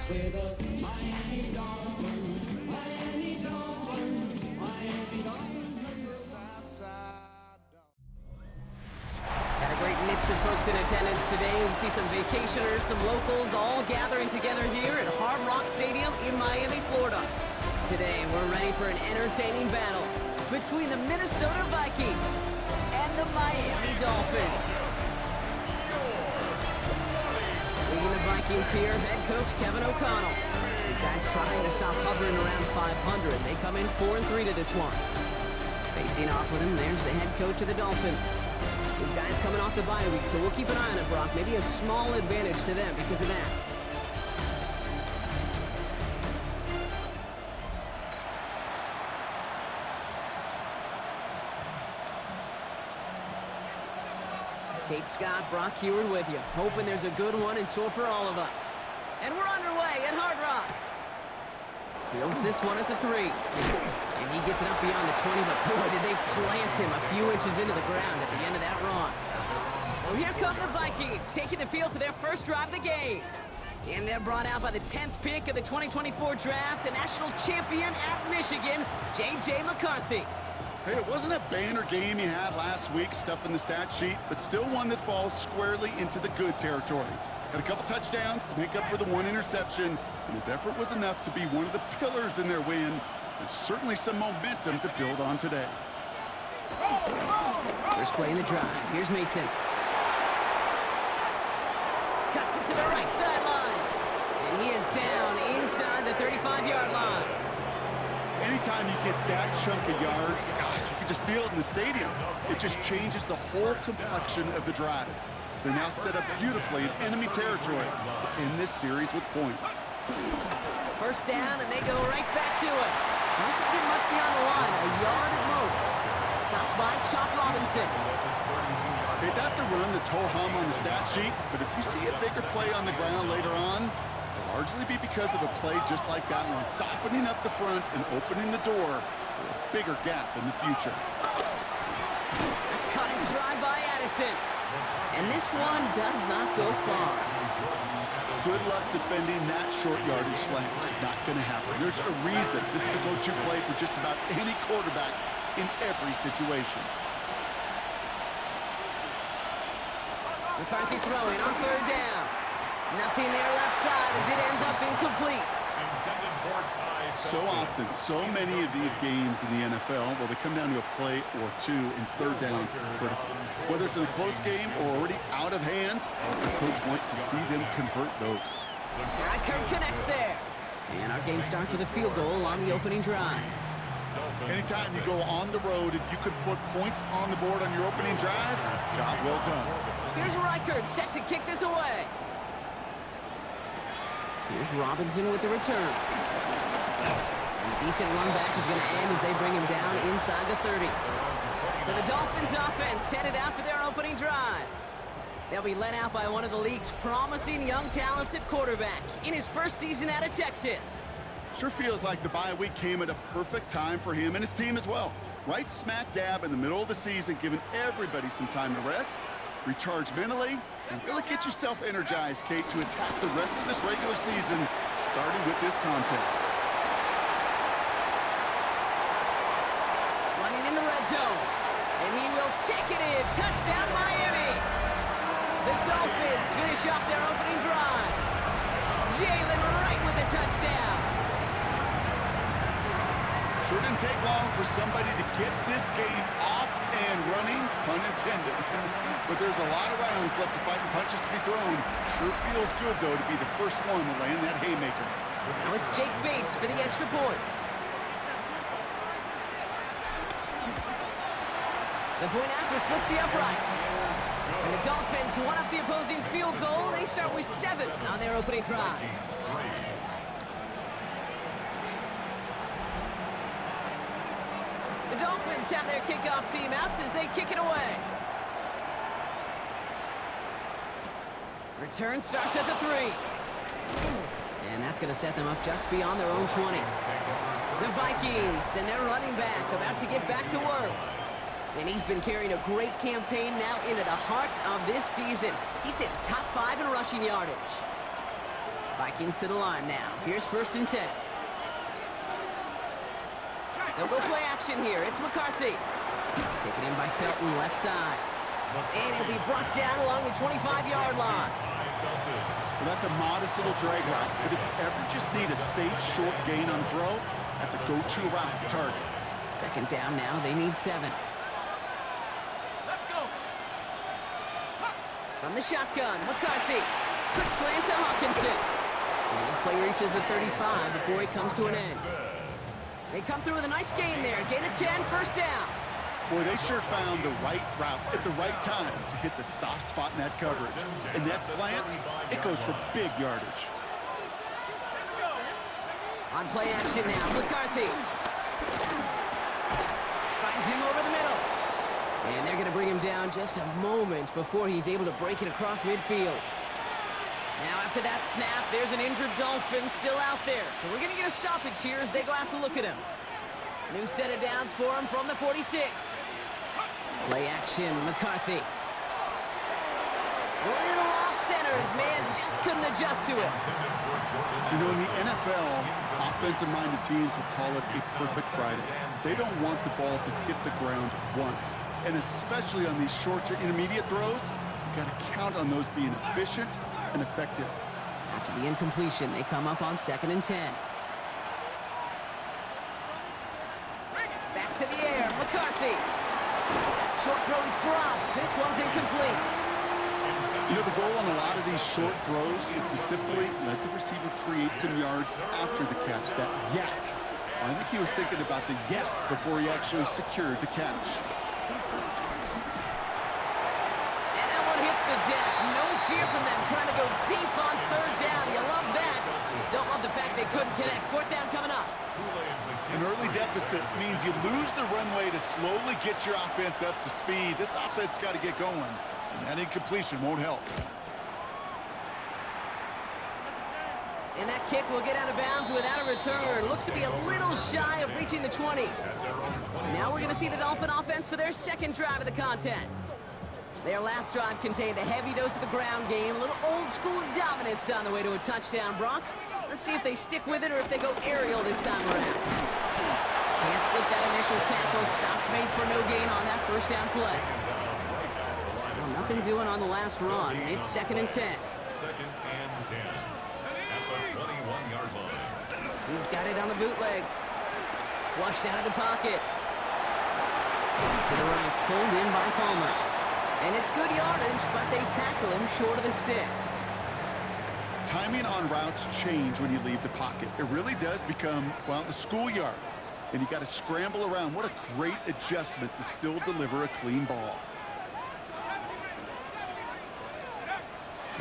with the Miami Dolphins, Miami Dolphins, Miami Dolphins. Got a great mix of folks in attendance today. We see some vacationers, some locals, all gathering together here at Hard Rock Stadium in Miami, Florida. Today, we're ready for an entertaining battle between the Minnesota Vikings and the Miami Dolphins. Leading the Vikings here, head coach Kevin O'Connell. These guys trying to stop hovering around 500. They come in 4-3 to this one. Facing off with him, there's the head coach of the Dolphins. These guys coming off the bye week, so we'll keep an eye on it, Brock. Maybe a small advantage to them because of that. Kate Scott, Brock Heward with you. Hoping there's a good one in store for all of us. And we're underway at Hard Rock. Fields this one at the 3. And he gets it up beyond the 20, but boy, did they plant him a few inches into the ground at the end of that run. Well, here come the Vikings, taking the field for their first drive of the game. And they're brought out by the 10th pick of the 2024 draft, a national champion at Michigan, J.J. McCarthy. Hey, it wasn't a banner game you had last week, stuff in the stat sheet, but still one that falls squarely into the good territory. Had a couple touchdowns to make up for the one interception, and his effort was enough to be one of the pillars in their win, and certainly some momentum to build on today. First play in the drive. Here's Mason. Cuts it to the right sideline. And he is down inside the 35-yard line. Anytime you get that chunk of yards, gosh, you can just feel it in the stadium. It just changes the whole complexion of the drive. They're now set up beautifully in enemy territory to end this series with points. First down, and they go right back to it. Doesn't get much beyond the line, a yard at most. Stops by Chop Robinson. Okay, that's a run that's ho-hum on the stat sheet, but if you see a bigger play on the ground later on, it'll largely be because of a play just like that one, softening up the front and opening the door for a bigger gap in the future. That's caught in stride by Addison. And this one does not go far. Good luck defending that short yardage slant. Just not going to happen. There's a reason this is a go-to play for just about any quarterback in every situation. McCarthy throwing on third down. Nothing there left side as it ends up incomplete. So often, so many of these games in the NFL, well, they come down to a play or two in third downs. Whether it's in a close game or already out of hand, the coach wants to see them convert those. Reichert connects there. And our game starts with a field goal on the opening drive. Anytime you go on the road and you could put points on the board on your opening drive, job well done. Here's Reichert set to kick this away. Here's Robinson with the return. And a decent run back is going to end as they bring him down inside the 30. So the Dolphins offense headed out for their opening drive. They'll be led out by one of the league's promising young talents at quarterback in his first season out of Texas. Sure feels like the bye week came at a perfect time for him and his team as well. Right smack dab in the middle of the season, giving everybody some time to rest, recharge mentally, and really get yourself energized, Kate, to attack the rest of this regular season, starting with this contest. Running in the red zone, and he will take it in. Touchdown, Miami! The Dolphins finish off their opening drive. Jalen Wright with the touchdown. Sure didn't take long for somebody to get this game off and running, pun intended. But there's a lot of rounds left to fight and punches to be thrown. Sure feels good, though, to be the first one to land that haymaker. Now it's Jake Bates for the extra point. The point after splits the uprights. And the Dolphins won up the opposing field goal. They start with 7 on their opening drive. The Dolphins have their kickoff team out as they kick it away. Return starts at the 3. And that's going to set them up just beyond their own 20. The Vikings and their running back about to get back to work. And he's been carrying a great campaign now into the heart of this season. He's hit top 5 in rushing yardage. Vikings to the line now. Here's 1st and 10. They'll go play action here. It's McCarthy. Taken in by Felton, left side. And he'll be brought down along the 25-yard line. Well, that's a modest little drag route, but if you ever just need a safe, short gain on throw, that's a go-to route to target. 2nd down now. They need 7. Let's go. From the shotgun, McCarthy. Quick slant to Hawkinson. And this play reaches the 35 before it comes to an end. They come through with a nice gain there. Gain of 10, 1st down. Boy, they sure found the right route at the right time to hit the soft spot in that coverage. And that slant, it goes for big yardage. On play action now, McCarthy. Finds him over the middle. And they're going to bring him down just a moment before he's able to break it across midfield. Now after that snap, there's an injured Dolphin still out there. So we're going to get a stoppage here as they go out to look at him. New set of downs for him from the 46. Play action, McCarthy. A little off center. His man just couldn't adjust to it. You know, in the NFL, offensive-minded teams will call it a perfect Friday. They don't want the ball to hit the ground once. And especially on these short to intermediate throws, you got to count on those being efficient and effective. After the incompletion, they come up on 2nd and 10. Back to the air, McCarthy. Short throw is dropped. This one's incomplete. You know, the goal on a lot of these short throws is to simply let the receiver create some yards after the catch, that yak. I think he was thinking about the yak before he actually secured the catch. And that one hits the deck. No fear from them trying to go deep on 3rd down. You love that. Don't love the fact they couldn't connect. 4th down coming up. An early deficit means you lose the runway to slowly get your offense up to speed. This offense got to get going, and that incompletion won't help. And that kick will get out of bounds without a return. Looks to be a little shy of reaching the 20. Now we're going to see the Dolphin offense for their 2nd drive of the contest. Their last drive contained a heavy dose of the ground game, a little old-school dominance on the way to a touchdown, Brock. Let's see if they stick with it or if they go aerial this time around. Can't slip that initial tackle. Stops made for no gain on that 1st down play. Well, nothing doing on the last run. It's 2nd and 10. 2nd and 10. At the 21-yard line. He's got it on the bootleg. Flushed out of the pocket. To the right, it's pulled in by Palmer. And it's good yardage, but they tackle him short of the sticks. Timing on routes change when you leave the pocket. It really does become, well, the schoolyard. And you got to scramble around. What a great adjustment to still deliver a clean ball.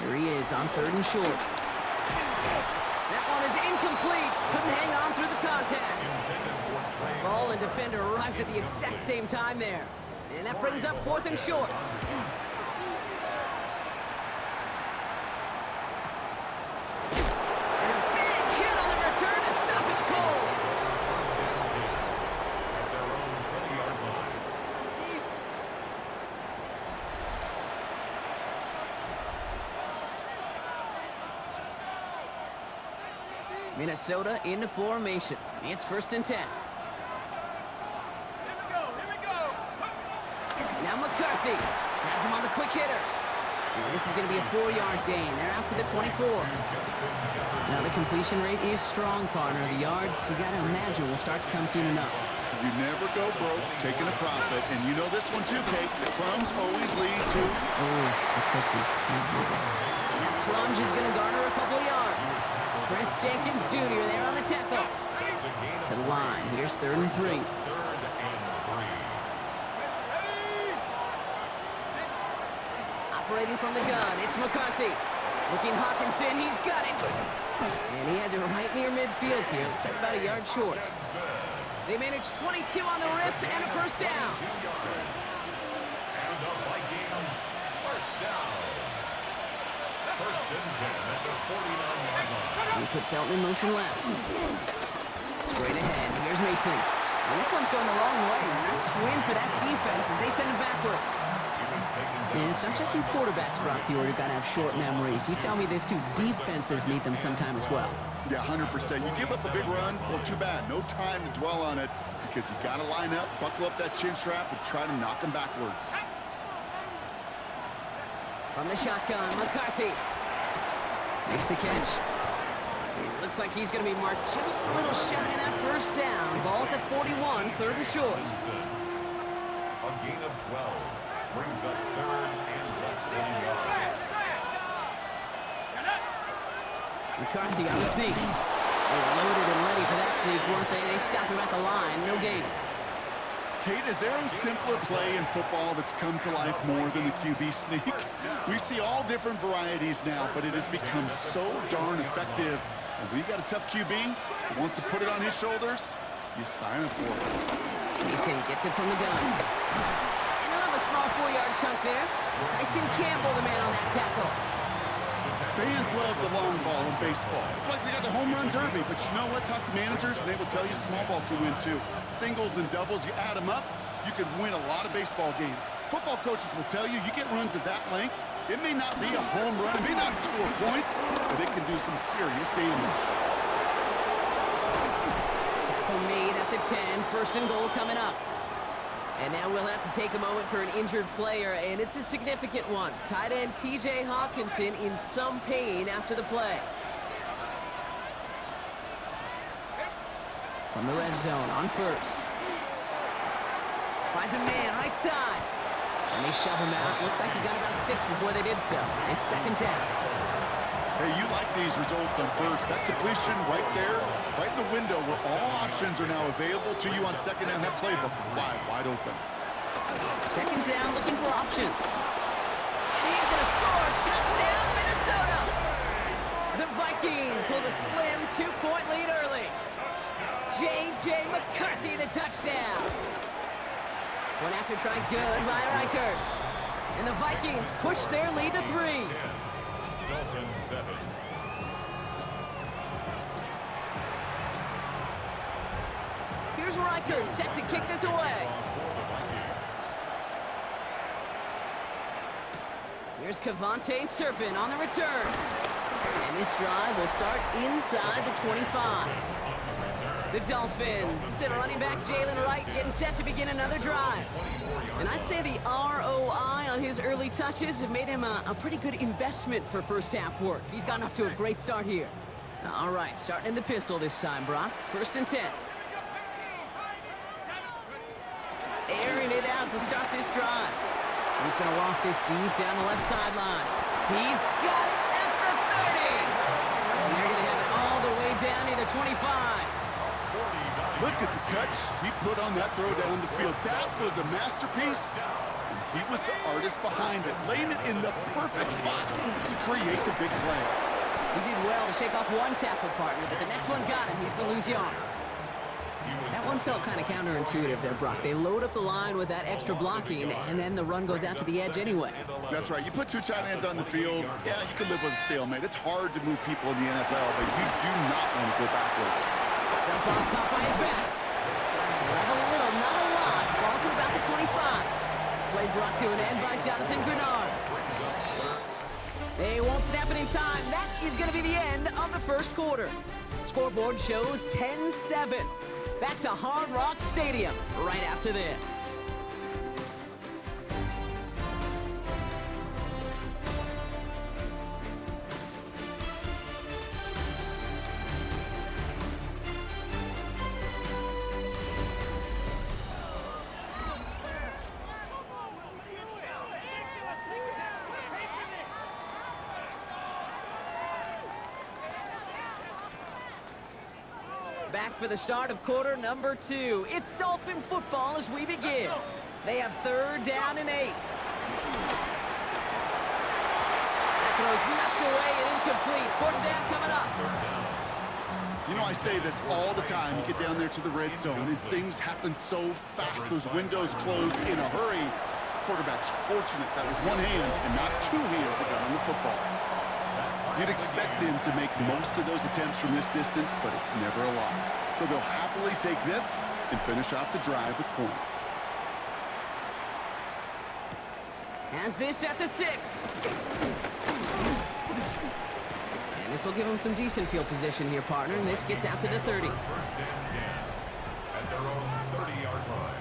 Here he is on 3rd and short. That one is incomplete. Couldn't hang on through the contact. Ball and defender arrived at the exact same time there. And that brings up 4th and short. And a big hit on the return to stop it cold. At their own 20-yard line. Minnesota into formation. It's 1st and 10. Now McCarthy has him on the quick hitter. And this is going to be a 4-yard gain. They're out to the 24. Now the completion rate is strong, partner. The yards, you got to imagine, will start to come soon enough. You never go broke taking a profit. And you know this one too, Kate. The crumbs always lead to... Oh, the cookie. And that plunge is going to garner a couple of yards. Chris Jenkins Jr. there on the tackle. To the line. Here's 3rd and 3. Operating from the gun, it's McCarthy. Looking Hawkinson, he's got it. And he has it right near midfield here. Looks like about a yard short. They managed 22 on the rip and a 1st down. And the Vikings, 1st down. 1st and 10 at the 49-yard line. He put Felton in motion left. Straight ahead, here's Mason. And this one's going the wrong way. Nice win for that defense as they send him backwards. And it's not just you quarterbacks, Brock Huard, who got to have short memories. You tell me these two defenses need them sometime as well. Yeah, 100%. You give up a big run, well, too bad. No time to dwell on it because you got to line up, buckle up that chin strap, and try to knock them backwards. From the shotgun, McCarthy makes the catch. It looks like he's going to be marked just a little shy of that first down. Ball at the 41, third and short. A gain of 12 brings up third and less than a yard. McCarthy on the sneak. They were loaded and ready for that sneak, weren't they? They stopped him at the line. No gain. Kate, is there a simpler play in football that's come to life more than the QB sneak? We see all different varieties now, but it has become so darn effective. And when you got a tough QB who wants to put it on his shoulders, you sign up for it. Mason gets it from the gun. And he'll have a small 4-yard chunk there. Tyson Campbell, the man on that tackle. Fans love the long ball in baseball. It's like they got the home run derby, but you know what? Talk to managers, and they will tell you small ball can win too. Singles and doubles, you add them up, you can win a lot of baseball games. Football coaches will tell you, you get runs of that length, it may not be a home run, it may not score points, but it can do some serious damage. Tackle made at the 10, first and goal coming up. And now we'll have to take a moment for an injured player, and it's a significant one. Tight end T.J. Hawkinson in some pain after the play. From the red zone on first. Finds a man right side. And they shove him out. Looks like he got about 6 before they did so. It's second down. Hey, you like these results on first. That completion right there, right in the window where all options are now available to you on second down. That playbook wide open. Second down, looking for options. And he's going to score. Touchdown, Minnesota! The Vikings hold a slim 2-point lead early. J.J. McCarthy, the touchdown. One after try good by Reichert. And the Vikings push their lead to 3. Dolphins 7. Here's Reichert set to kick this away. Here's Kevontae Turpin on the return. And this drive will start inside the 25. The Dolphins send running back Jalen Wright getting set to begin another drive. And I'd say the ROI on his early touches have made him a pretty good investment for first half work. He's gotten off to a great start here. All right, starting in the pistol this time, Brock. First and 10. Airing it out to start this drive. He's going to loft this deep down the left sideline. He's got it at the 30. And they're going to have it all the way down near the 25. Look at the touch he put on that throw down the field. That was a masterpiece. And he was the artist behind it, laying it in the perfect spot to create the big play. He did well to shake off one tackle partner, but the next one got him. He's going to lose yards. That one felt kind of counterintuitive there, Brock. They load up the line with that extra blocking, and then the run goes out to the edge anyway. That's right. You put 2 tight ends on the field, yeah, you can live with a stalemate. It's hard to move people in the NFL, but you do not want to go backwards. Dump off caught by his back. Have a little, not a lot. Ball to about the 25. Play brought to an end by Jonathan Grenard. They won't snap it in time. That is going to be the end of the first quarter. Scoreboard shows 10-7. Back to Hard Rock Stadium right after this. Back for the start of quarter number 2. It's Dolphin football as we begin. They have third down and 8. That throw's knocked away and incomplete. Fourth down coming up. You know, I say this all the time. You get down there to the red zone, and things happen so fast. Those windows close in a hurry. Quarterback's fortunate that was one hand and not 2 hands that got on the football. You'd expect him to make most of those attempts from this distance, but it's never a lot. So they'll happily take this and finish off the drive with points. Has this at the 6. And this will give them some decent field position here, partner. And this gets out to the 30. First and 10 at their own 30-yard line.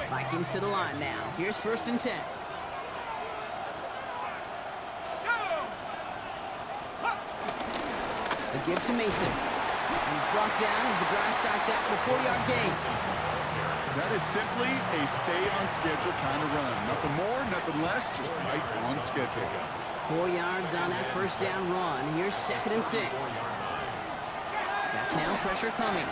Vikings to the line now. Here's 1st and 10. A give to Mason. And he's brought down as the drive starts out with a 4-yard gain. That is simply a stay-on-schedule kind of run. Nothing more, nothing less, just right on schedule. 4 yards on that 1st down run. Here's 2nd and 6. Back now, pressure coming.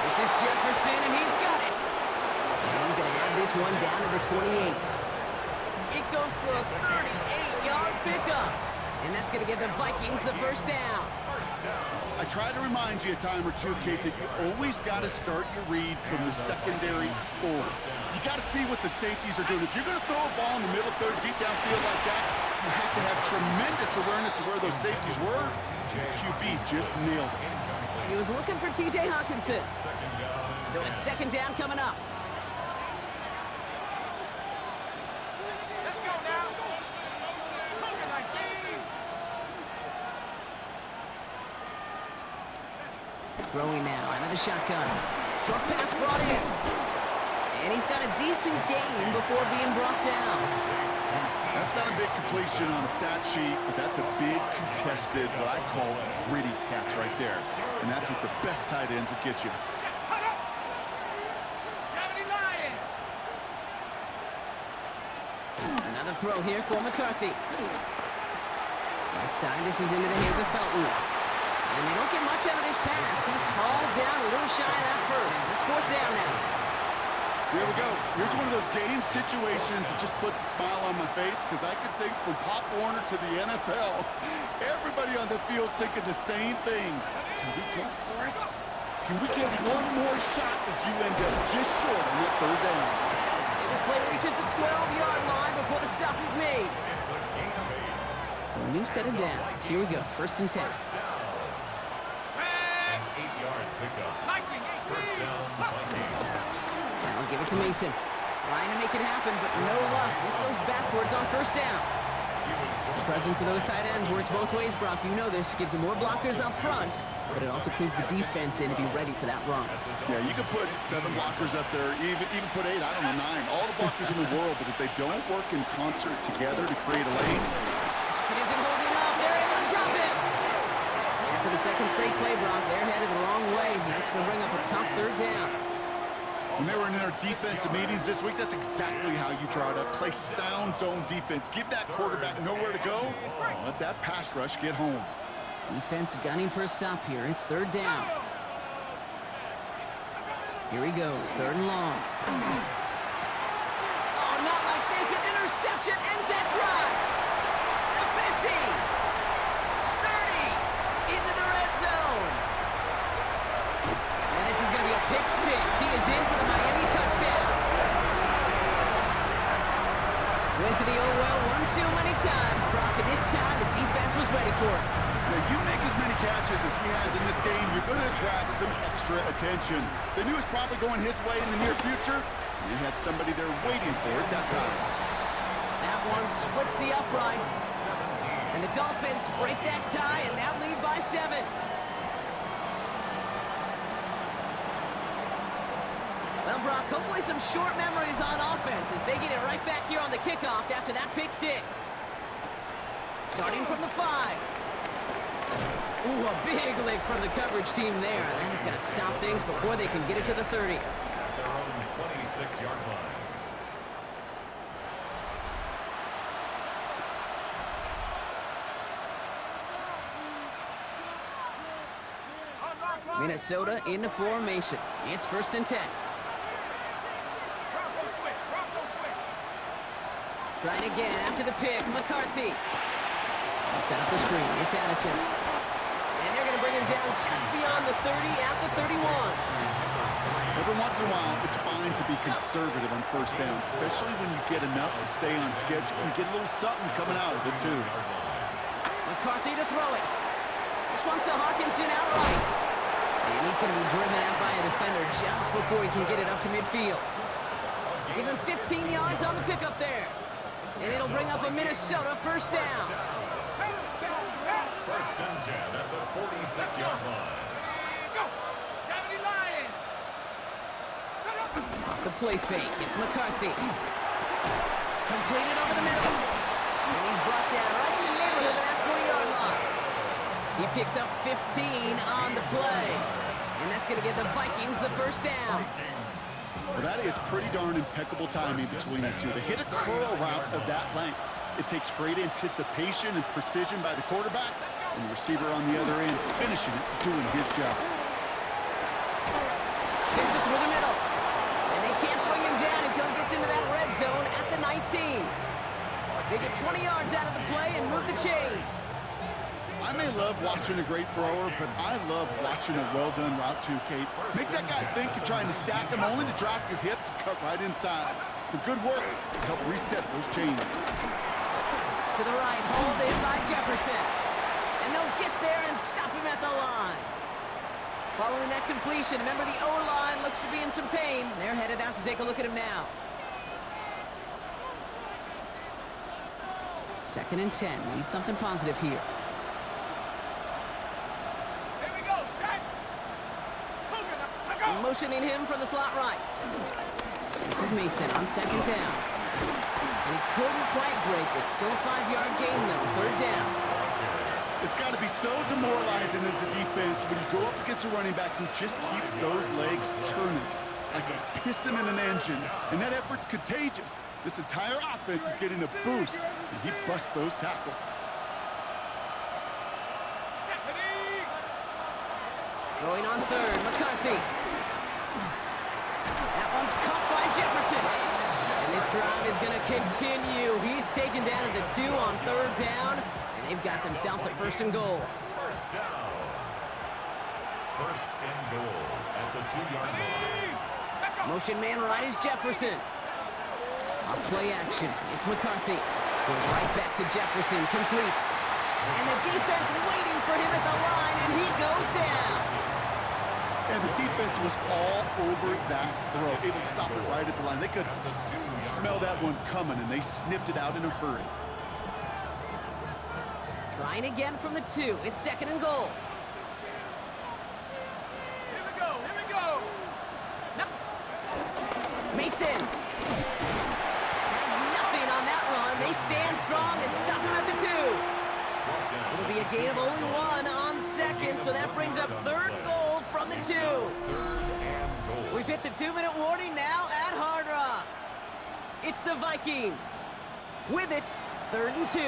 This is Jefferson, and he's got it. And he's going to have this one down to the 28. It goes for a 38-yard pickup. And that's going to give the Vikings the 1st down. I try to remind you a time or two, Kate, that you always got to start your read from the secondary forward. You got to see what the safeties are doing. If you're going to throw a ball in the middle third, deep downfield like that, you have to have tremendous awareness of where those safeties were. The QB just nailed it. He was looking for T.J. Hawkinson. So it's 2nd down coming up. Let's go now. Cover 19. Throwing now out of the shotgun. Short pass brought in. And he's got a decent gain before being brought down. That's not a big completion on the stat sheet, but that's a big contested, what I call gritty catch right there. And that's what the best tight ends will get you. Hut up. 70 Lion. Another throw here for McCarthy. Right side, this is into the hands of Felton. And they don't get much out of this pass. He's hauled down a little shy of that 1st. It's 4th down now. Here we go. Here's one of those game situations that just puts a smile on my face because I could think from Pop Warner to the NFL, everybody on the field thinking the same thing. Can we go for it? Can we get one more shot as you end up just short on that 3rd down? And this play reaches the 12-yard line before the stop is made. It's a gain of 8. So a new set of downs. Here we go. 1st and 10. An 8-yard pickup. First down, Vikings. Now give it to Mason. Trying to make it happen, but no luck. This goes backwards on 1st down. The presence of those tight ends works both ways, Brock. You know this. Gives them more blockers up front, but it also clues the defense in to be ready for that run. Yeah, you can put 7 blockers up there, even put 8, I don't know, 9. All the blockers in the world, but if they don't work in concert together to create a lane. It isn't holding up. They're able to drop it. And for the 2nd straight play, Brock, they're headed the wrong way. That's going to bring up a tough 3rd down. When they were in their defensive meetings this week, that's exactly how you draw it up. Play sound zone defense. Give that quarterback nowhere to go. Let that pass rush get home. Defense gunning for a stop here. It's 3rd down. Here he goes. 3rd and long. Oh, not like this. An interception ends that drive. The 50. 30. Into the red zone. And this is going to be a pick 6. He is in for the Miami touchdown. Went to the oh well one too many times, Brock, and this time the defense was ready for it. Now, you make as many catches as he has in this game, you're going to attract some extra attention. They knew it was probably going his way in the near future. He had somebody there waiting for it that time. That one splits the uprights. And the Dolphins break that tie and now lead by 7. Well, Brock, hopefully some short memories on offense as they get it right back here on the kickoff after that pick 6. Starting from the 5. Ooh, a big lick from the coverage team there. That is going to stop things before they can get it to the 30. At their own 26-yard line. Minnesota into formation. It's 1st and 10. Bronco switch. Bronco switch. Trying again after the pick. McCarthy. They'll set up the screen. It's Addison. And they're going to bring him down just beyond the 30 at the 31. Well, Every once in a while, it's fine to be conservative on first down, especially when you get enough to stay on schedule and get a little something coming out of it, too. McCarthy to throw it. This one's to Hawkinson outright. And he's going to be driven out by a defender just before he can get it up to midfield. Give him 15 yards on the pickup there. And it'll bring up a Minnesota first down. First and 10 at the 46-yard line. Go! 70 Lions! Off the play fake, it's McCarthy. Completed over the middle. And he's brought down right in the neighborhood of that 40-yard line. He picks up 15 on the play. And that's going to give the Vikings the first down. Well, that is pretty darn impeccable timing between the two. They hit a curl route of that length. It takes great anticipation and precision by the quarterback, and the receiver on the other end finishing it, doing his job. Gets it through the middle. And they can't bring him down until he gets into that red zone at the 19. They get 20 yards out of the play and move the chains. I may love watching a great thrower, but I love watching a well-done route too, Kate. Make that guy think you're trying to stack him only to drop your hips and cut right inside. Some good work to help reset those chains. To the right, hauled in by Jefferson. And they'll get there and stop him at the line. Following that completion, remember the O-line looks to be in some pain. They're headed out to take a look at him now. 2nd and 10. Need something positive here. Motioning him from the slot right. This is Mason on 2nd down. And he couldn't quite break it. Still a 5-yard gain, though. 3rd down. It's got to be so demoralizing as a defense when you go up against a running back who just keeps those legs churning like a piston in an engine. And that effort's contagious. This entire offense is getting a boost, and he busts those tackles. Throwing on 3rd, McCarthy. That one's caught by Jefferson. And this drive is going to continue. He's taken down at the 2 on 3rd down. And they've got themselves a 1st and goal. First down. 1st and goal at the 2-yard line. Motion man right is Jefferson. Off play action. It's McCarthy. Goes right back to Jefferson. Complete. And the defense waiting for him at the line. And he goes down. And the defense was all over that throw, able to stop it right at the line. They could smell that one coming, and they sniffed it out in a hurry. Trying again from the 2. It's 2nd and goal. Here we go, here we go! No. Mason has nothing on that run. They stand strong and stop him at the 2. It'll be a gain of only 1 on 2nd, so that brings up 3rd goal from the 2. We've hit the 2-minute warning now at Hard Rock. It's the Vikings. With it, 3rd and 2.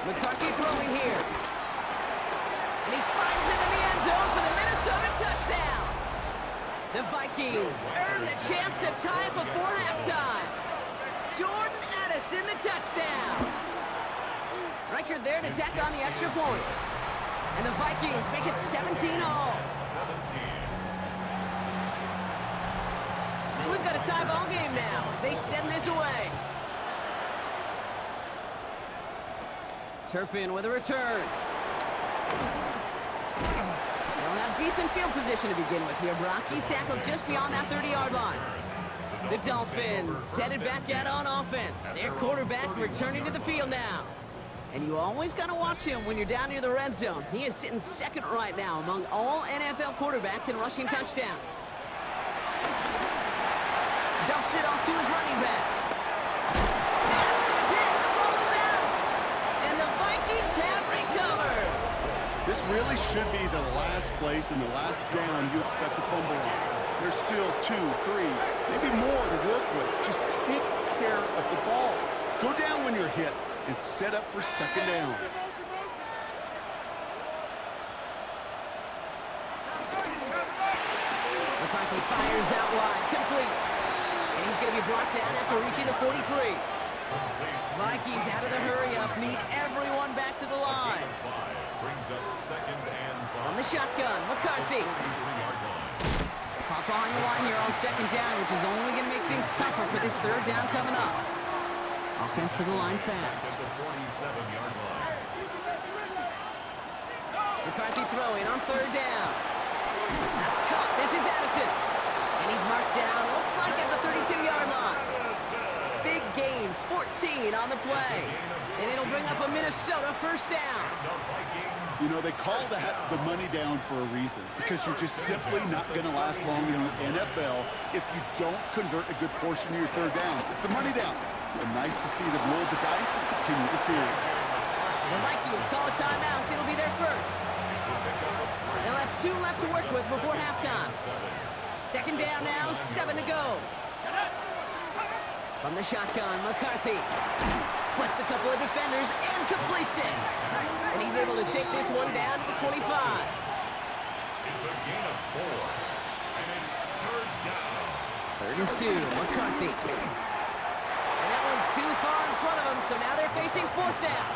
McCarthy throwing here. And he finds him in the end zone for the Minnesota touchdown. The Vikings earn the chance to tie it before halftime. Jordan Addison, the touchdown. Riker there to tack on the extra point. And the Vikings make it 17 all. 17. So we've got a tie ball game now as they send this away. Turpin with a return. They'll have decent field position to begin with here, Brock. He's tackled just beyond that 30-yard line. The Dolphins headed back out on offense. Their quarterback returning to the field now. And you always got to watch him when you're down near the red zone. He is sitting 2nd right now among all NFL quarterbacks in rushing touchdowns. Dumps it off to his running back. Massive hit. The ball is out. And the Vikings have recovered. This really should be the last place and the last down you expect to fumble on. There's still 2, 3, maybe more to work with. Just take care of the ball. Go down when you're hit and set up for 2nd down. McCarthy fires out wide, complete. And he's going to be brought down after reaching the 43. Vikings out of the hurry-up, need everyone back to the line. Brings up second and 5. From the shotgun, McCarthy. Pop behind the line here on second down, which is only going to make things tougher for this third down coming up. Offense to the line fast. At the 47-yard line. McCarthy throwing on third down. That's caught. This is Addison. And he's marked down, looks like at the 32-yard line. Big gain, 14 on the play. And it'll bring up a Minnesota first down. You know, they call that the money down for a reason, because you're just simply not going to last long in the NFL if you don't convert a good portion of your third downs. It's the money down. And nice to see them roll the dice and continue the series. The Vikings call a timeout. It'll be their first. They'll have 2 left to work with before halftime. Second down now, 7 to go. From the shotgun, McCarthy splits a couple of defenders and completes it. And he's able to take this one down to the 25. It's a gain of 4, and it's third down. 3rd and 2, McCarthy. And that one's too far in front of him, so now they're facing 4th down.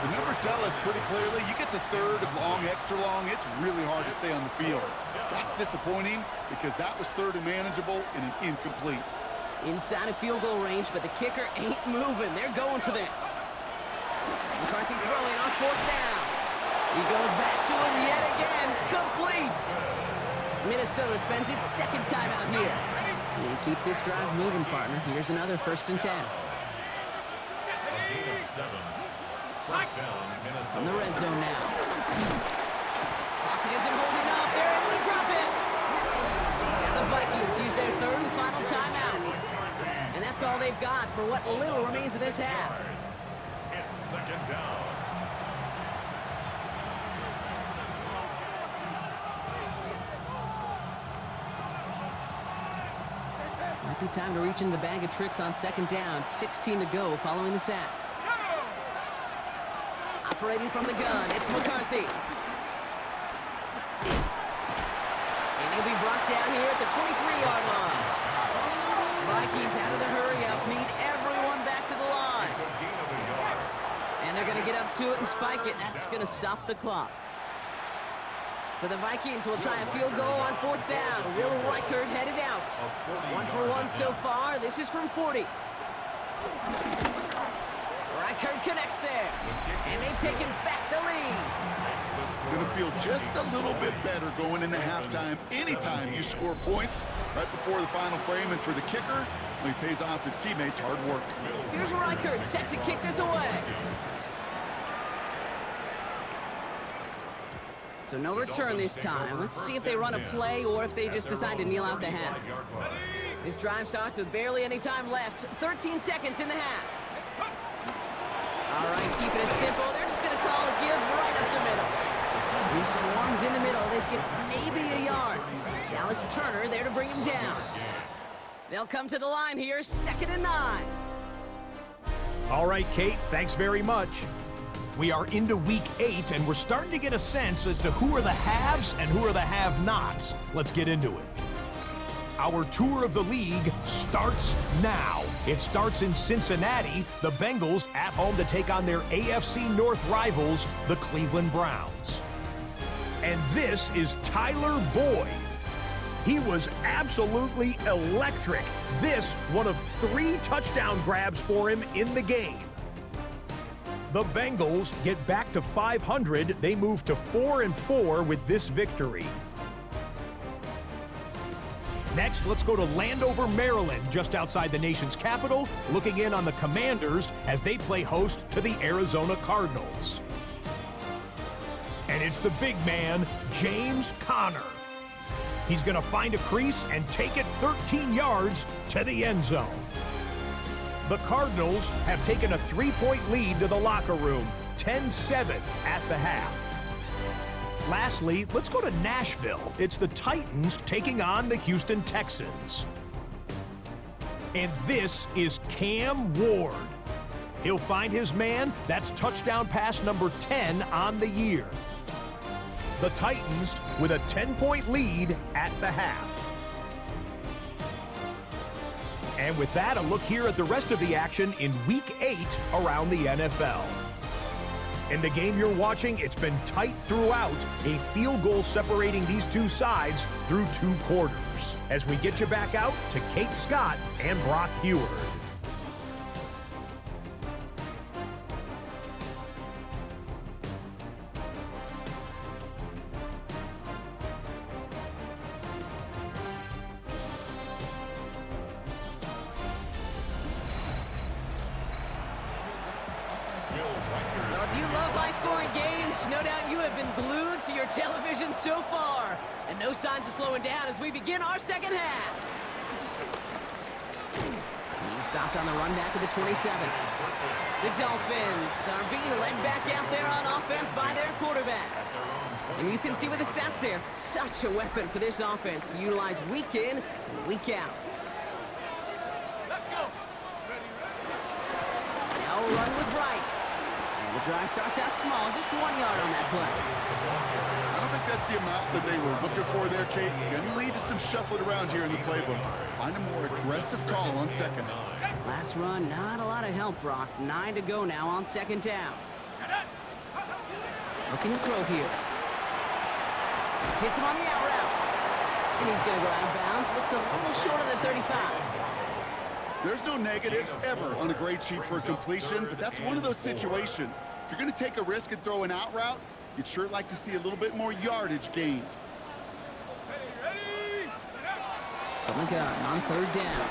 The numbers tell us pretty clearly, you get to third and long, extra long, it's really hard to stay on the field. That's disappointing because that was third and manageable and an incomplete. Inside of field goal range, but the kicker ain't moving. They're going for this. McCarthy throwing on 4th down. He goes back to him yet again. Complete. Minnesota spends its 2nd time out here. You keep this drive moving, partner. Here's another 1st and 10. A gain of 7. First down, Minnesota. From the red zone now. Pocket isn't holding up. They're able to drop it. Now the Vikings use their 3rd and final timeout. And that's all they've got for what little remains of this half. It's 2nd down. Might be time to reach into the bag of tricks on 2nd down. 16 to go following the sack. Operating from the gun, it's McCarthy. And he'll be brought down here at the 23-yard line. Vikings out of the hurry-up, need everyone back to the line. It's a gain of a yard. And they're going to get up to it and spike it. That's going to stop the clock. So the Vikings will try a field goal on 4th down. Will Reichert headed out. 1 for 1 so far. This is from 40. Reichert connects there. And they've taken back the lead. Going to feel just a little bit better going into halftime anytime you score points right before the final frame. And for the kicker, he pays off his teammates' hard work. Here's Reichert set to kick this away. So no return this time. Let's see if they run a play or if they just decide to kneel out the half. This drive starts with barely any time left. 13 seconds in the half. All right, keeping it simple. They're just going to call a give right up the middle. He swarms in the middle. This gets maybe a yard. Dallas Turner there to bring him down. They'll come to the line here, 2nd and 9. All right, Kate, thanks very much. We are into week 8, and we're starting to get a sense as to who are the haves and who are the have-nots. Let's get into it. Our tour of the league starts now. It starts in Cincinnati, the Bengals at home to take on their AFC North rivals, the Cleveland Browns. And this is Tyler Boyd. He was absolutely electric. This, one of 3 touchdown grabs for him in the game. The Bengals get back to 500. They move to 4-4 with this victory. Next, let's go to Landover, Maryland, just outside the nation's capital, looking in on the Commanders as they play host to the Arizona Cardinals. And it's the big man, James Conner. He's going to find a crease and take it 13 yards to the end zone. The Cardinals have taken a 3-point lead to the locker room, 10-7 at the half. Lastly, let's go to Nashville. It's the Titans taking on the Houston Texans. And this is Cam Ward. He'll find his man. That's touchdown pass number 10 on the year. the Titans with a 10-point lead at the half. And with that, a look here at the rest of the action in Week 8 around the NFL. In the game you're watching, it's been tight throughout, a field goal separating these two sides through 2 quarters. As we get you back out to Kate Scott and Brock Heward. Well, if you love high-scoring games, no doubt you have been glued to your television so far. And no signs of slowing down as we begin our second half. He stopped on the run back of the 27. The Dolphins are being led back out there on offense by their quarterback. And you can see with the stats there, such a weapon for this offense to utilize week in and week out. Let's go. Ready, ready. Now run with right. And the drive starts out small, just 1 yard on that play. I don't think that's the amount that they were looking for there, Kate. Gonna lead to some shuffling around here in the playbook. Find a more aggressive call on second. Last run, not a lot of help, Brock. 9 to go now on second down. Looking to throw here. Hits him on the out route. And he's going to go out of bounds. Looks a little short of the 35. There's no negatives ever on a grade sheet for a completion, but that's one of those situations. If you're going to take a risk and throw an out route, you'd sure like to see a little bit more yardage gained. From the gun on third down.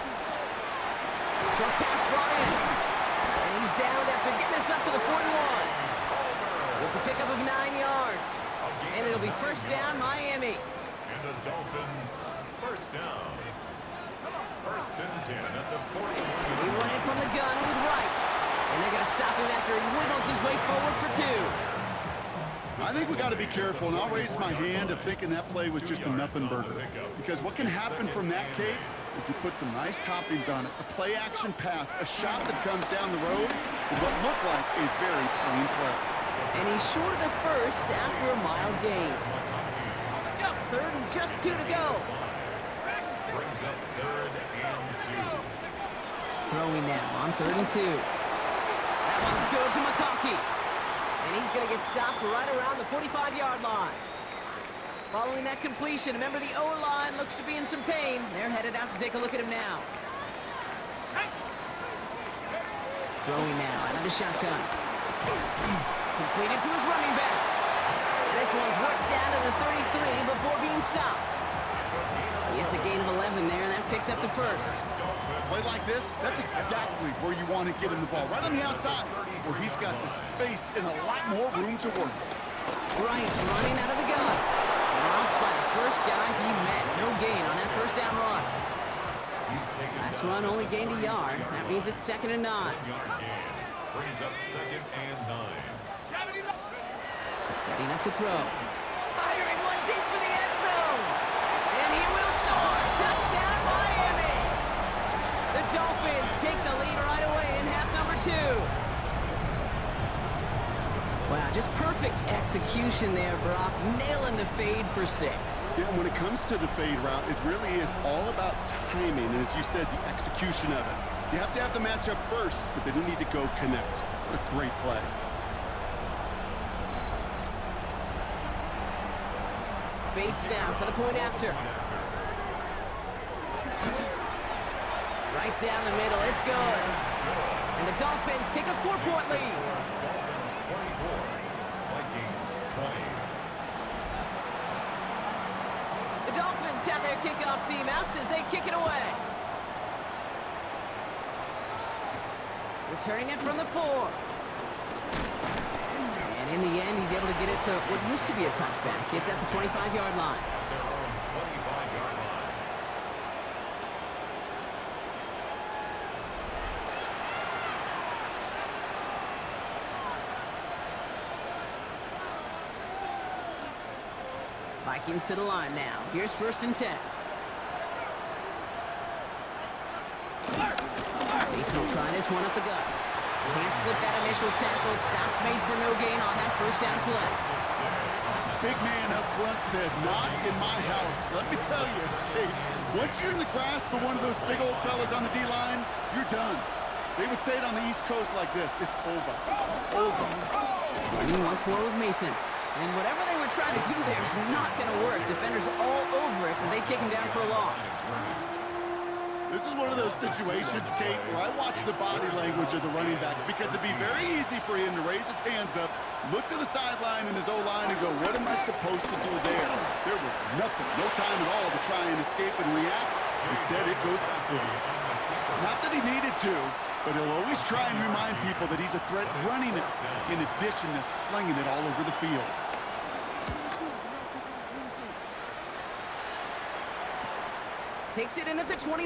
Short pass brought in. And he's down after getting this up to the 41. It's a pickup of 9 yards. And it'll be first down, Miami. And the Dolphins, first down. First and 10 at the 41. He won it from the gun with right. And they're going to stop him after he wiggles his way forward for 2. I think we got to be careful, and I'll raise my hand of thinking that play was just a nothing burger. Because what can happen from that, Kate, is you put some nice toppings on it. A play-action pass, a shot that comes down the road with what looked like a very clean play. And he's short of the first after a mild gain. Third and just 2 to go. Brings up third and 2. Throwing now on third and 2. That one's good to McConkey. And he's going to get stopped right around the 45-yard line. Following that completion, remember the O-line looks to be in some pain. They're headed out to take a look at him now. Throwing now out of the shotgun. Completed to his running back. And this one's worked down to the 33 before being stopped. He gets a gain of 11 there, and that picks up the first. Play like this, that's exactly where you want to get him the ball. Right on the outside, where he's got the space and a lot more room to work. Right, running out of the gun. Dropped by the first guy he met. No gain on that first down run. Last run only gained a yard. That means it's second and 9. Brings up second and 9. Setting up to throw. Firing one deep for the end zone. And he will score. Touchdown, Miami. The Dolphins take the lead right away in half number 2. Wow, just perfect execution there, Brock. Nailing the fade for 6. Yeah, when it comes to the fade route, it really is all about timing, and as you said, the execution of it. You have to have the matchup first, but then you need to go connect. What a great play. Bates now for the point after. Right down the middle, it's good. And the Dolphins take a 4-point lead. Dolphins 24, Vikings 20. The Dolphins have their kickoff team out as they kick it away. Returning it from the 4. And in the end, he's able to get it to what used to be a touchback. It's at the 25-yard line. Their own 25-yard line. Vikings to the line now. Here's first and 10. Mason will try this one up the gut. Can't slip that initial tackle. Stops made for no gain on that first down play. Big man up front said, not in my house. Let me tell you, Kate, once you're in the grasp of one of those big old fellas on the D-line, you're done. They would say it on the East Coast like this, it's over. Over. Running once more with Mason. And whatever they were trying to do there is not going to work. Defenders all over it, so they take him down for a loss. This is one of those situations, Kate, where I watch the body language of the running back because it'd be very easy for him to raise his hands up, look to the sideline in his O-line and go, what am I supposed to do there? There was nothing, no time at all to try and escape and react. Instead, it goes backwards. Not that he needed to, but he'll always try and remind people that he's a threat running it in addition to slinging it all over the field. Takes it in at the 21.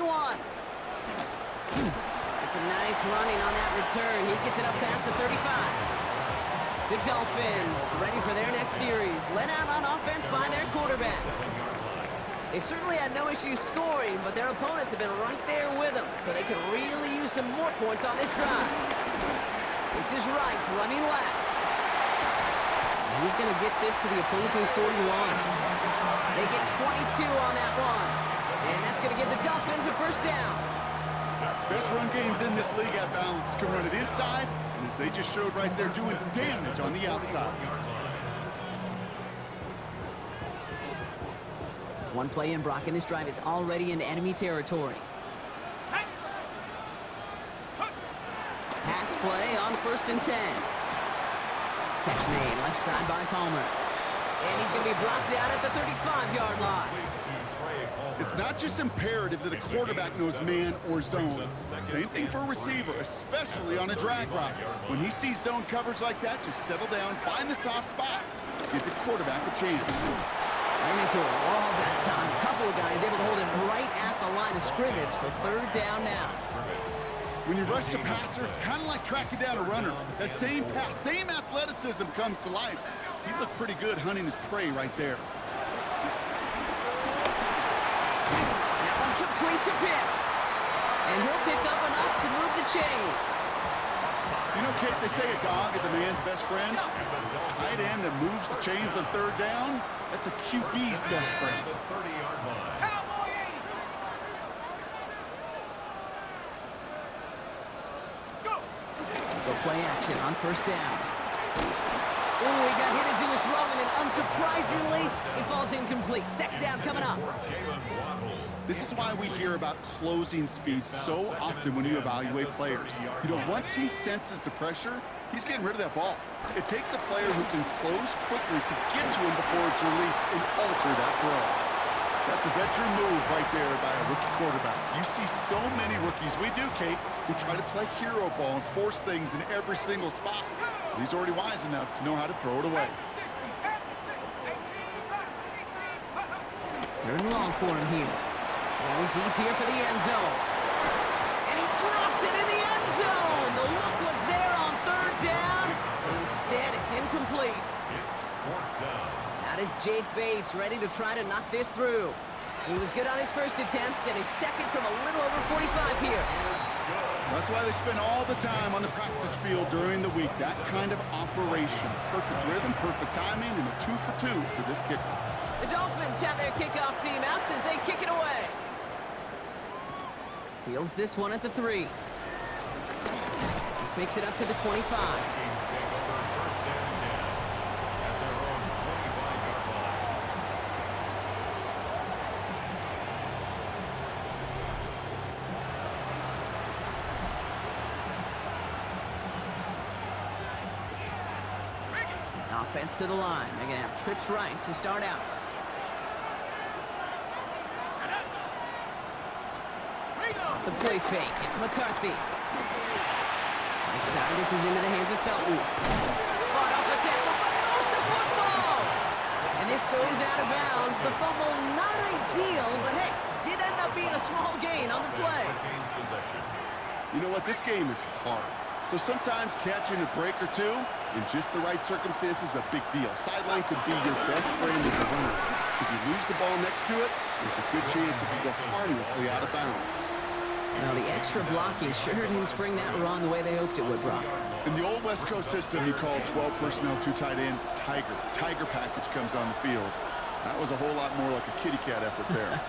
It's a nice running on that return. He gets it up past the 35. The Dolphins ready for their next series. Led out on offense by their quarterback. They've certainly had no issues scoring, but their opponents have been right there with them, so they could really use some more points on this drive. This is Wright running left. He's going to get this to the opposing 41. They get 22 on that one. And that's going to give the Dolphins a first down. Best run games in this league at balance can run it inside, and as they just showed right there, doing damage on the outside. One play in, Brock, and this drive is already in enemy territory. Pass play on 1st and 10. Catch made left side by Palmer. And he's going to be blocked out at the 35-yard line. It's not just imperative that a quarterback knows man or zone. Same thing for a receiver, especially on a drag route. When he sees zone coverage like that, just settle down, find the soft spot, give the quarterback a chance. Ran into a wall that time. A couple of guys able to hold him right at the line of scrimmage, so 3rd down now. When you rush the passer, it's kind of like tracking down a runner. That same pass, same athleticism comes to life. He looked pretty good hunting his prey right there. That one complete to Pitts. And he'll pick up enough to move the chains. You know, Kate, they say a dog is a man's best friend. A tight end that moves the chains on 3rd down, that's a QB's best friend. Go play action on 1st down. Oh, he got hit as he was throwing, and unsurprisingly, he falls incomplete. 2nd down coming up. This is why we hear about closing speed so often when you evaluate players. You know, once he senses the pressure, he's getting rid of that ball. It takes a player who can close quickly to get to him before it's released and alter that throw. That's a veteran move right there by a rookie quarterback. You see so many rookies, we do, Kate, who try to play hero ball and force things in every single spot. He's already wise enough to know how to throw it away. 3rd and long for him here. Going deep here for the end zone. And he drops it in the end zone. The look was there on 3rd down. Instead, it's incomplete. That is Jake Bates ready to try to knock this through. He was good on his first attempt and his second from a little over 45 here. That's why they spend all the time on the practice field during the week. That kind of operation. Perfect rhythm, perfect timing, and a 2 for 2 for this kicker. The Dolphins have their kickoff team out as they kick it away. Fields this one at the 3. This makes it up to the 25. Offense to the line. They're going to have trips right to start out. Off the play fake. It's McCarthy. Right side. This is into the hands of Felton. Fought off a tackle, but he lost the football. And this goes out of bounds. The fumble, not ideal, but hey, did end up being a small gain on the play. You know what? This game is hard. So sometimes catching a break or two in just the right circumstances is a big deal. Sideline could be your best friend as a runner. If you lose the ball next to it, there's a good chance it could go harmlessly out of bounds. Well, the extra blocking sure didn't spring that run the way they hoped it would, Brock. In the old West Coast system, you call 12 personnel, 2 tight ends, Tiger. Tiger package comes on the field. That was a whole lot more like a kitty cat effort there.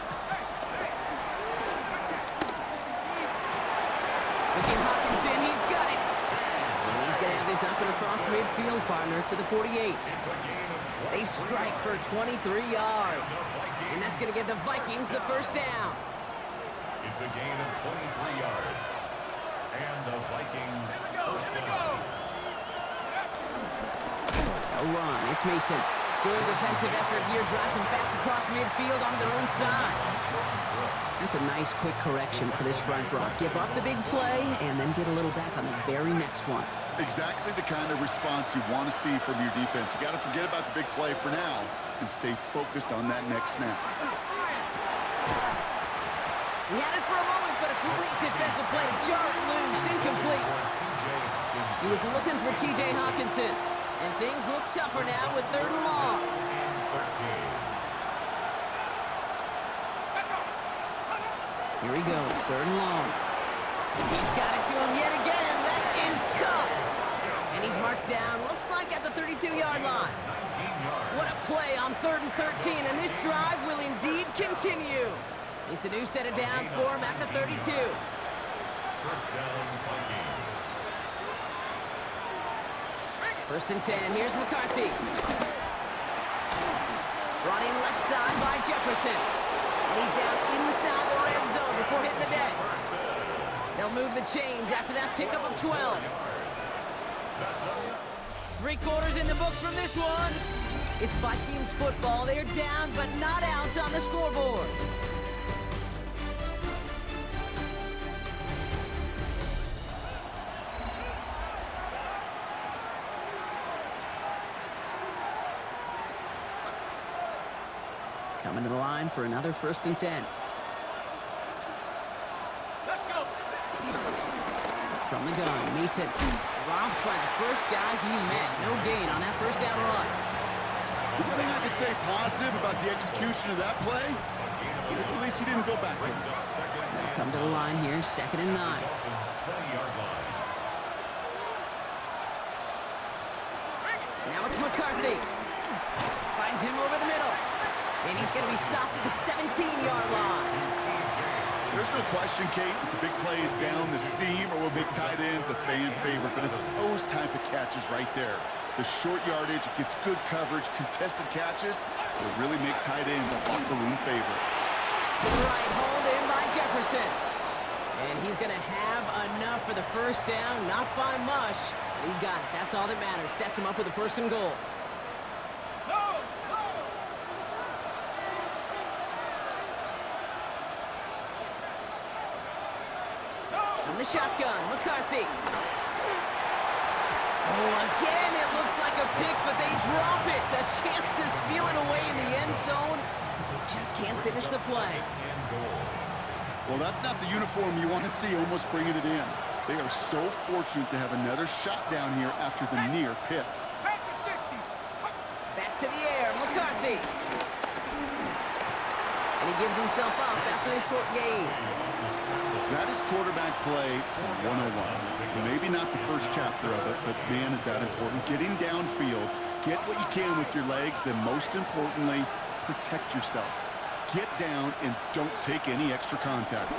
Looking Hawkinson, he's got it. And he's going to have this up and across midfield, partner, to the 48. They strike for 23 yards. And that's going to give the Vikings the first down. It's a gain of 23 yards. And the Vikings first down. A run, it's Mason. Good defensive effort here, drives them back across midfield onto their own side. That's a nice quick correction for this front, Brock. Give up the big play and then get a little back on the very next one. Exactly the kind of response you want to see from your defense. You got to forget about the big play for now and stay focused on that next snap. He had it for a moment, but a great defensive play to jar it loose, incomplete. He was looking for T.J. Hawkinson, and things look tougher now with 3rd and long. Here he goes, 3rd and long. He's got it to him yet again. That is caught. And he's marked down, looks like at the 32-yard line. What a play on 3rd and 13, and this drive will indeed continue. It's a new set of downs for him at the 32. First down, Vikings. 1st and 10, here's McCarthy. Brought in left side by Jefferson. And he's down inside the red zone before hitting the deck. They'll move the chains after that pickup of 12. 3 quarters in the books from this one. It's Vikings football. They're down, but not out on the scoreboard. Coming to the line for another 1st and 10. Let's go. From the gun, Mason dropped by the first guy he met. No gain on that 1st down run. The thing I could say positive about the execution of that play is at least he didn't go backwards. They'll come to the line here, 2nd and 9. Now it's McCarthy. Finds him over the middle. And he's going to be stopped at the 17-yard line. There's no question, Kate, that the big play is down the seam or with big tight ends a fan favorite, but it's those type of catches right there. The short yardage, it gets good coverage, contested catches will really make tight ends a locker room favorite. To the right, hauled in by Jefferson. And he's going to have enough for the 1st down, not by much. But he got it. That's all that matters. Sets him up with a 1st and goal. From the shotgun, McCarthy. Oh, again, it looks like a pick, but they drop it. A chance to steal it away in the end zone, but they just can't finish the play. Well, that's not the uniform you want to see almost bringing it in. They are so fortunate to have another shot down here after the near pick. Back to 60s. Back to the air, McCarthy. And he gives himself up after a short gain. That is quarterback play 101. Maybe not the first chapter of it, but man, is that important. Getting downfield, get what you can with your legs, then most importantly, protect yourself. Get down and don't take any extra contact.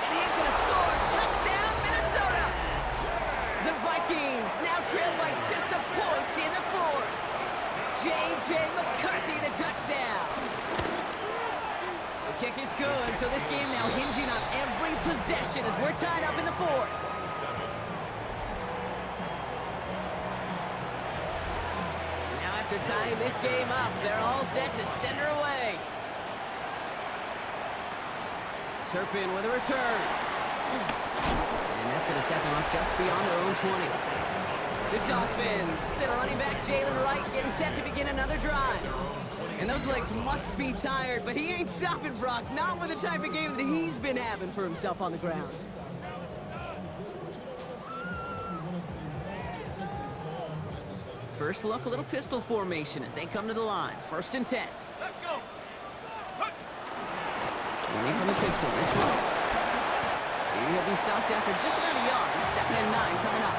And he's going to score. Touchdown, Minnesota. The Vikings now trail by just a point in the 4th. J.J. McCarthy, the touchdown. The kick is good, so this game now hinging on every possession as we're tied up in the 4th. Now after tying this game up, they're all set to send her away. Turpin with a return. And that's going to set them up just beyond their own 20. The Dolphins send a running back, Jalen Wright, getting set to begin another drive. And those legs must be tired, but he ain't stopping, Brock. Not with the type of game that he's been having for himself on the ground. First look, a little pistol formation as they come to the line. 1st and 10. Let's go. Running from the pistol, it's right. And he'll be stopped after just about a yard. 2nd and 9 coming up.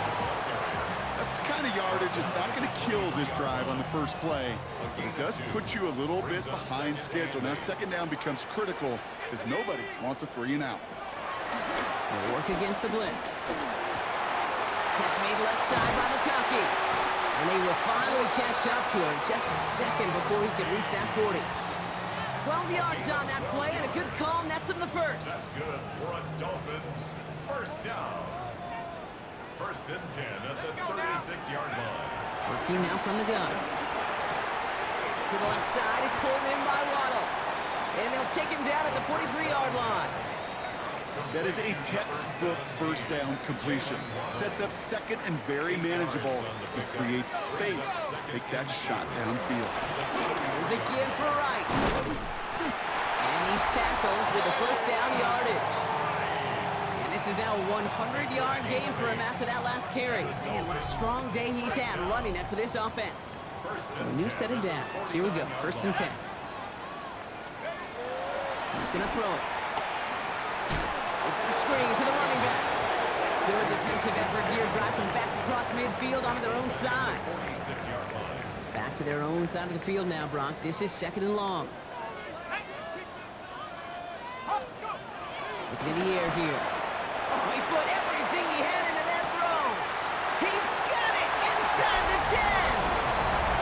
That's the kind of yardage it's not going to kill this drive on the first play, but it does put you a little bit behind schedule. Now 2nd down becomes critical because nobody wants a 3 and out. They'll work against the blitz. Catch made left side by McConkey. And they will finally catch up to him just a second before he could reach that 40. 12 yards on that play, and a good call nets him the first. That's good for a Dolphins first down. 1st and 10 at the 36-yard line. Working now from the gun. To the left side, it's pulled in by Waddle. And they'll take him down at the 43-yard line. That is a textbook first down completion. Sets up 2nd and very manageable. It creates space to take that shot downfield. There's a give for right. And he's tackled with the first down yardage. And this is now a 100-yard game for him after that last carry. Man, what a strong day he's had running it for this offense. So a new set of downs. Here we go, 1st and 10. He's going to throw it. Screen to the running back. Good defensive effort here. Drives them back across midfield onto their own side. 46-yard line. Back to their own side of the field now, Brock. This is 2nd and long. Looking in the air here. Oh, he put everything he had into that throw. He's got it inside the 10.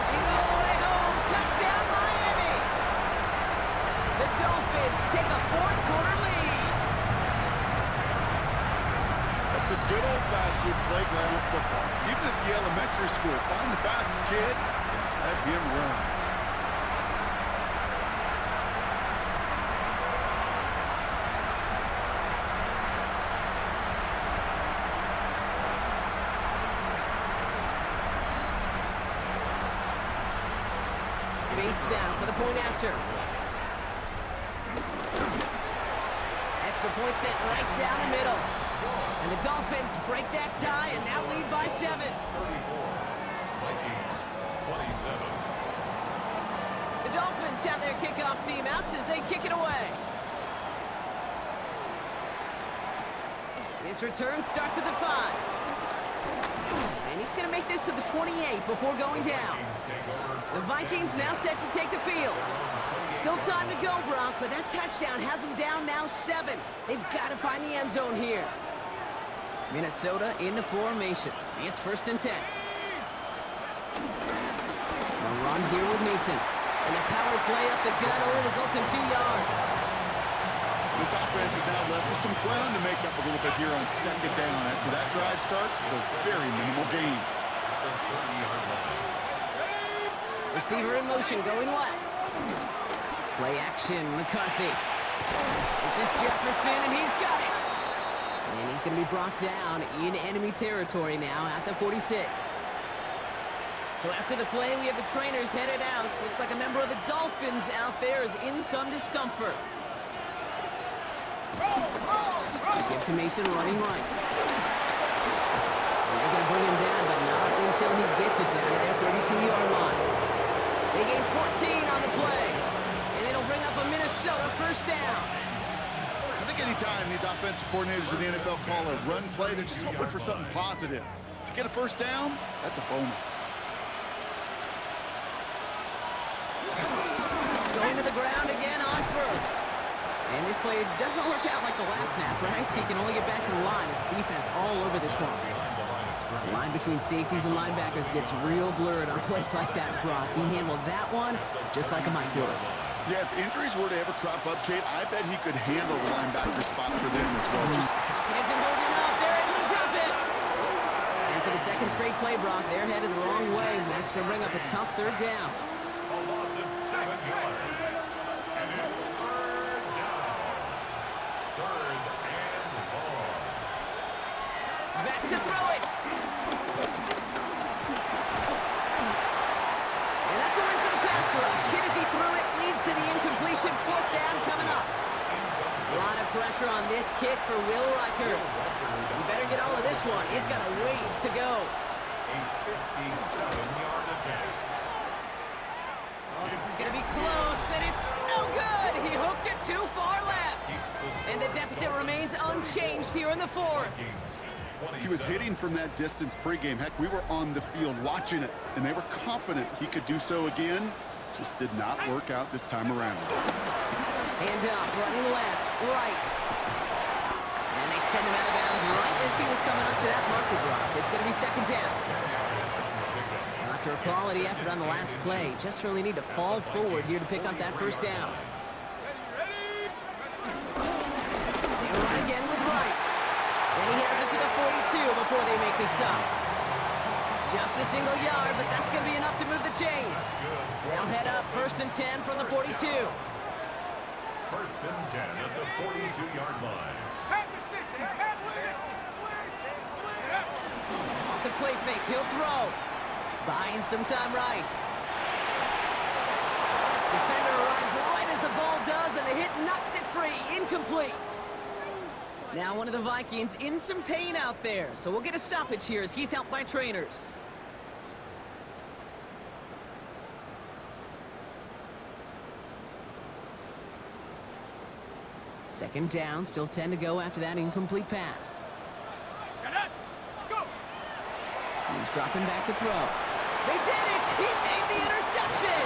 He's all the way home. Touchdown, Miami. The Dolphins take a 4th quarter lead. That's a good old-fashioned playground football. Even at the elementary school, find the fastest kid, let him run. Bates now for the point after. Extra point sent right down the middle. And the Dolphins break that tie and now lead by 7. 34. Vikings 27. The Dolphins have their kickoff team out as they kick it away. His return starts at the 5. And he's going to make this to the 28 before going down. The Vikings now set to take the field. Still time to go, Brock, but that touchdown has them down now 7. They've got to find the end zone here. Minnesota into formation. It's 1st and 10. A run here with Mason. And the power play up the gut only results in 2 yards. This offense is now left with some ground to make up a little bit here on 2nd down. After that drive starts with a very minimal gain. Receiver in motion going left. Play action, McCarthy. This is Jefferson, and he's got it. And he's going to be brought down in enemy territory now at the 46. So after the play, we have the trainers headed out. Looks like a member of the Dolphins out there is in some discomfort. Give to Mason running right. And they're going to bring him down, but not until he gets it down to their 32-yard line. They gain 14 on the play. And it'll bring up a Minnesota first down. I think anytime these offensive coordinators in the NFL call a run play, they're just hoping for something positive. To get a first down, that's a bonus. Going to the ground again on first. And this play doesn't work out like the last snap, right? So he can only get back to the line as the defense all over this one. The line between safeties and linebackers gets real blurred on plays like that, Brock. He handled that one just like a Mike would have. Yeah, if injuries were to ever crop up, Kate, I bet he could handle the linebacker spot for them as well. Pocket isn't holding up. They're able to drop it. And for the 2nd straight play, Brock, they're headed the wrong way. That's going to bring up a tough 3rd down. A loss of 7 yards. And it's 3rd down. 3rd and long. Back to throw it. And that's a win for the pass rush. Hit as he threw it. Leads to the incompletion. 4th down coming up. A lot of pressure on this kick for Will Riker. You better get all of this one. It's got a ways to go. A 57-yard attack. Oh, this is going to be close, and it's no good. He hooked it too far left. first here in the fourth. He was hitting from that distance pregame. Heck, we were on the field watching it, and they were confident he could do so again. Just did not work out this time around. Hand off, running left, right. And they send him out of bounds right as he was coming up to that marker block. It's going to be second down. After a quality effort on the last play, just really need to fall forward here to pick up that first down. They run again with right. And he has it to the 42 before they make the stop. Just a single yard, but that's going to be enough to move the chains. They'll head up first and 10 from the 42. First and 10 at the 42-yard line. At the 60. At the 60. Off the play fake, he'll throw. Buying some time right. Defender arrives right as the ball does, and the hit knocks it free. Incomplete. Now one of the Vikings in some pain out there, so we'll get a stoppage here as he's helped by trainers. Second down, still 10 to go after that incomplete pass. He's dropping back to throw. They did it! He made the interception!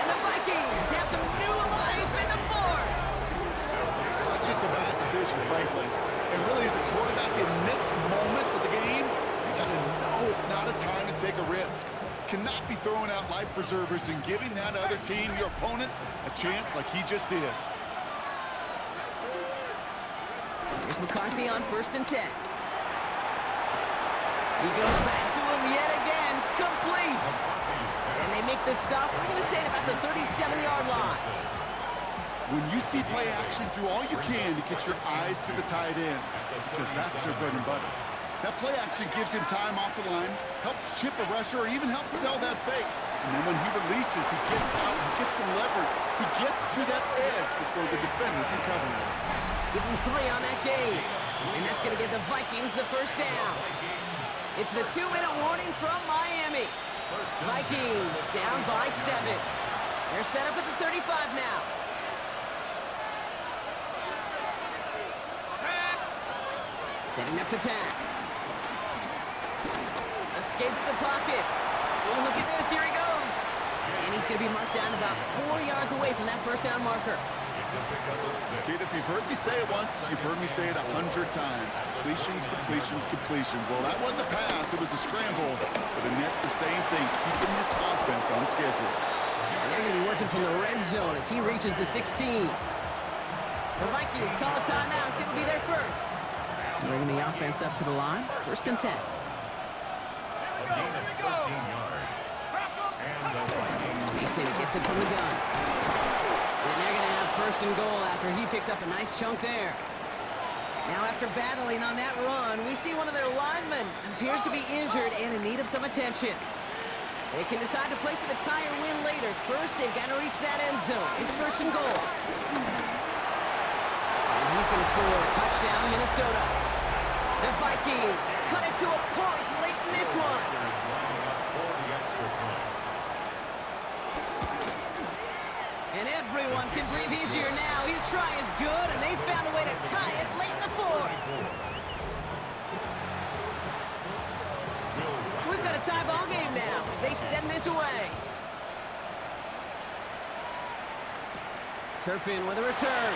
And the Vikings have some new life in the fourth! Not just a bad decision, frankly. And really, as a quarterback in this moment of the game, you got to know it's not a time to take a risk. Cannot be throwing out life preservers and giving that other team, your opponent, a chance like he just did. Here's McCarthy on first and 10. He goes back to him yet again, complete. And they make the stop, we're going to say at about the 37-yard line. When you see play action, do all you can to get your eyes to the tight end, because that's their bread and butter. That play action gives him time off the line, helps chip a rusher, or even helps sell that fake. And then when he releases, he gets out, he gets some leverage. He gets to that edge before the defender can cover him. Give him 3 on that game. And that's going to give the Vikings the first down. It's the 2-minute warning from Miami. Vikings down by 7. They're set up at the 35 now. Setting up to pass. Escapes the pocket. Oh, look at this. Here he goes. And he's going to be marked down about 4 yards away from that first down marker. Kid, if you've heard me say it once, you've heard me say it 100 times. Completions, completions, completions. Well, that wasn't a pass. It was a scramble. But the net's the same thing, keeping this offense on schedule. And they're going to be working from the red zone as he reaches the 16. The Vikings call a timeout. It'll be their first. Bringing the offense up to the line. First and 10. A gain of 13 yards. And the Vikings. Mason gets it from the gun. And they're going to have first and goal after he picked up a nice chunk there. Now after battling on that run, we see one of their linemen appears to be injured and in need of some attention. They can decide to play for the tie or win later. First, they've got to reach that end zone. It's first and goal. And he's going to score a touchdown, Minnesota. The Vikings cut it to a point late in this one. And everyone can breathe easier now. His try is good, and they found a way to tie it late in the fourth. So we've got a tie ball game now as they send this away. Turpin with a return.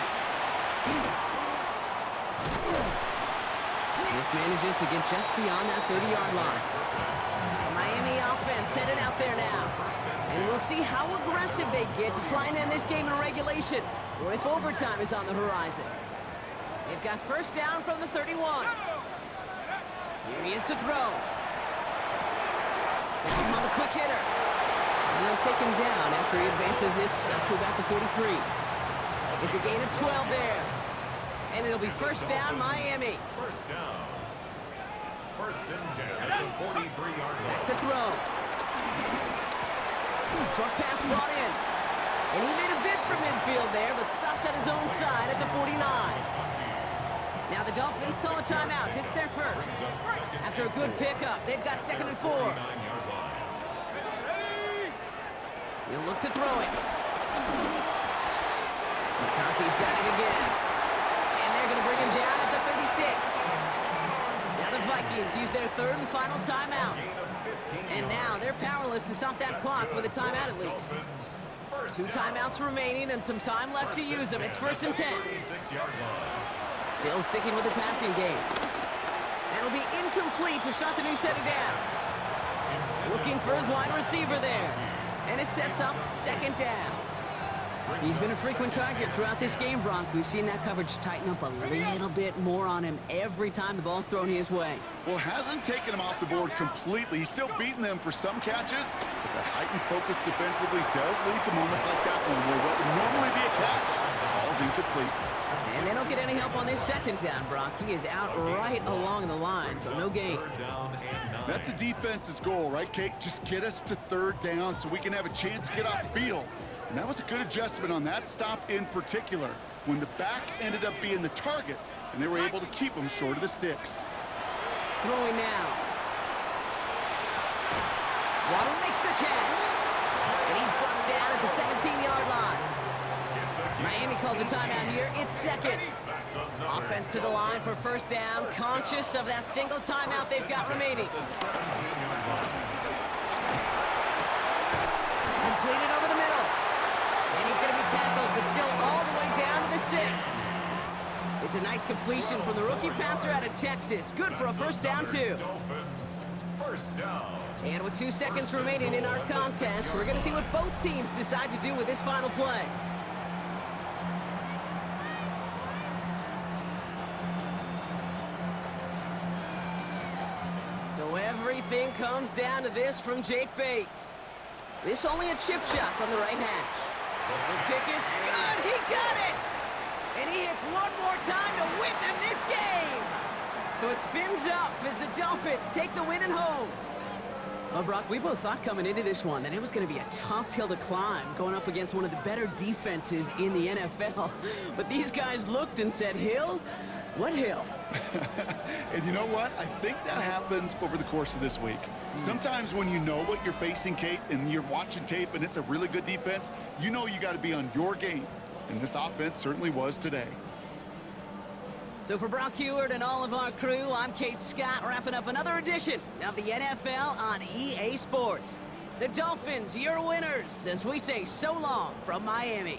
This manages to get just beyond that 30-yard line. The Miami offense headed out there now. And we'll see how aggressive they get to try and end this game in regulation, or if overtime is on the horizon. They've got first down from the 31. Here he is to throw. Gets him on the quick hitter. And they'll take him down after he advances this up to about the 43. It's a gain of 12 there. And it'll be first down, Miami. First down. First and 10 at the 43-yard line. Back to throw. Short pass brought in. And he made a bid for midfield there, but stopped at his own side at the 49. Now the Dolphins call a timeout. It's their first. After a good pickup, they've got second and 4. He'll look to throw it. McConkey's got it again. And they're going to bring him down at the 36. Vikings use their third and final timeout. And now they're powerless to stop that clock with a timeout at least. 2 timeouts remaining and some time left to use them. It's 1st and 10. Still sticking with the passing game. That'll be incomplete to start the new set of downs. Looking for his wide receiver there. And it sets up 2nd down. He's been a frequent target throughout this game, Bronk. We've seen that coverage tighten up a little bit more on him every time the ball's thrown his way. Well, hasn't taken him off the board completely. He's still beating them for some catches, but that heightened focus defensively does lead to moments like that one where what would normally be a catch falls incomplete. And they don't get any help on this 2nd down, Brock. He is out right along the line, so no gain. That's a defense's goal, right, Kate? Just get us to 3rd down so we can have a chance to get off the field. And that was a good adjustment on that stop in particular, when the back ended up being the target, and they were able to keep him short of the sticks. Throwing now. Waddle makes the catch. And he's brought down at the 17-yard line. Miami calls a timeout here. It's 2nd. Offense to the line for 1st down, conscious of that single timeout they've got remaining. Completed over the middle. And he's going to be tackled, but still all the way down to the 6. It's a nice completion from the rookie passer out of Texas. Good for a 1st down, too. And with 2 seconds remaining in our contest, we're going to see what both teams decide to do with this final play. So everything comes down to this from Jake Bates. This only a chip shot from the right hash. The kick is good. He got it! And he hits one more time to win them this game! So it's fins up as the Dolphins take the win at home. Well, Brock, we both thought coming into this one that it was going to be a tough hill to climb, going up against one of the better defenses in the NFL. But these guys looked and said, Hill? What hill? And you know what? I think that happened over the course of this week. Sometimes when you know what you're facing, Kate, and you're watching tape and it's a really good defense, you know you got to be on your game. And this offense certainly was today. So for Brock Heward and all of our crew, I'm Kate Scott, wrapping up another edition of the NFL on EA Sports. The Dolphins, your winners, as we say so long from Miami.